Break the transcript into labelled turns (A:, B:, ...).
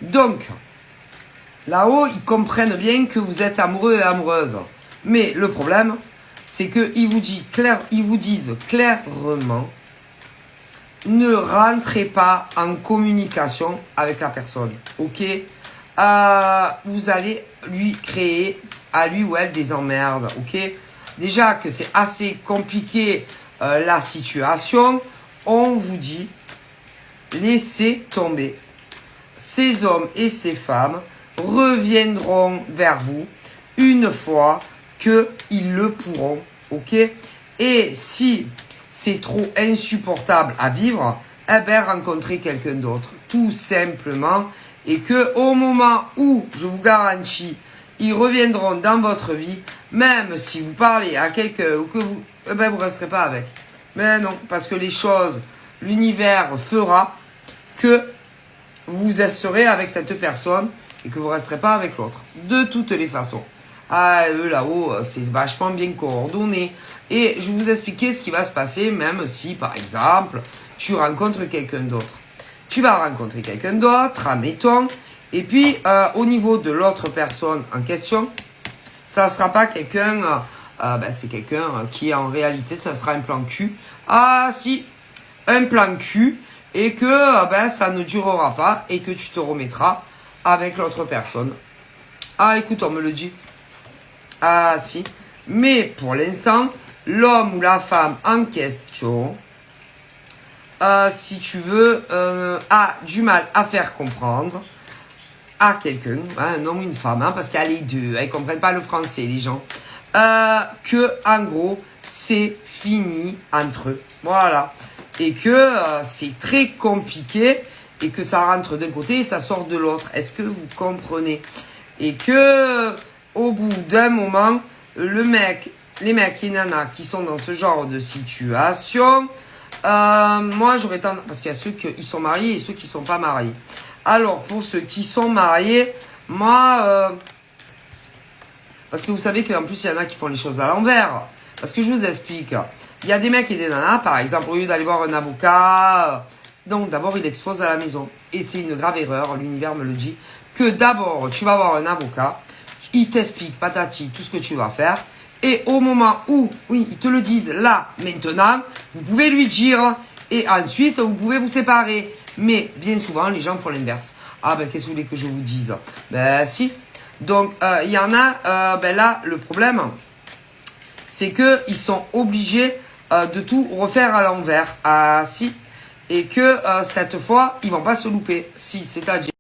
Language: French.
A: Donc, là-haut, ils comprennent bien que vous êtes amoureux et amoureuse. Mais le problème, c'est qu'ils vous disent clairement, ne rentrez pas en communication avec la personne. Ok, vous allez lui créer, à lui ou elle, des emmerdes. Ok, déjà que c'est assez compliqué la situation, on vous dit, laissez tomber. Ces hommes et ces femmes reviendront vers vous une fois qu'ils le pourront, ok? Et si c'est trop insupportable à vivre, eh ben rencontrez quelqu'un d'autre, tout simplement. Et que au moment où, je vous garantis, ils reviendront dans votre vie, même si vous parlez à quelqu'un ou que vous, eh ben vous resterez pas avec. Mais non, parce que les choses, l'univers fera que vous serez avec cette personne et que vous ne resterez pas avec l'autre. De toutes les façons. Ah, eux là-haut, c'est vachement bien coordonné. Et je vais vous expliquer ce qui va se passer, même si, par exemple, tu rencontres quelqu'un d'autre. Tu vas rencontrer quelqu'un d'autre, admettons, et puis au niveau de l'autre personne en question, ça ne sera pas quelqu'un, c'est quelqu'un qui en réalité, ça sera un plan cul. Ah si, un plan cul, et que ça ne durera pas et que tu te remettras avec l'autre personne. Ah écoute, on me le dit. Ah si. Mais pour l'instant, l'homme ou la femme en question, si tu veux, a du mal à faire comprendre à quelqu'un, un homme ou une femme, parce qu'il y a les deux, ils ne comprennent pas le français les gens, que en gros, c'est fini entre eux. Voilà. Et que c'est très compliqué et que ça rentre d'un côté et ça sort de l'autre. Est-ce que vous comprenez? Et que au bout d'un moment, les mecs et nanas qui sont dans ce genre de situation, moi j'aurais tendance, parce qu'il y a ceux qui sont mariés et ceux qui ne sont pas mariés. Alors pour ceux qui sont mariés, moi, parce que vous savez qu'en plus il y en a qui font les choses à l'envers. Parce que je vous explique. Il y a des mecs et des nanas, par exemple, au lieu d'aller voir un avocat, donc d'abord il expose à la maison. Et c'est une grave erreur, l'univers me le dit, que d'abord tu vas voir un avocat, il t'explique patati tout ce que tu vas faire, et au moment où, oui, ils te le disent là, maintenant, vous pouvez lui dire, et ensuite vous pouvez vous séparer. Mais bien souvent, les gens font l'inverse. Ah ben qu'est-ce que vous voulez que je vous dise? Ben si. Donc il y en a, là, le problème, c'est qu'ils sont obligés de tout refaire à l'envers. Ah si. Et que cette fois, ils vont pas se louper. Si, c'est-à-dire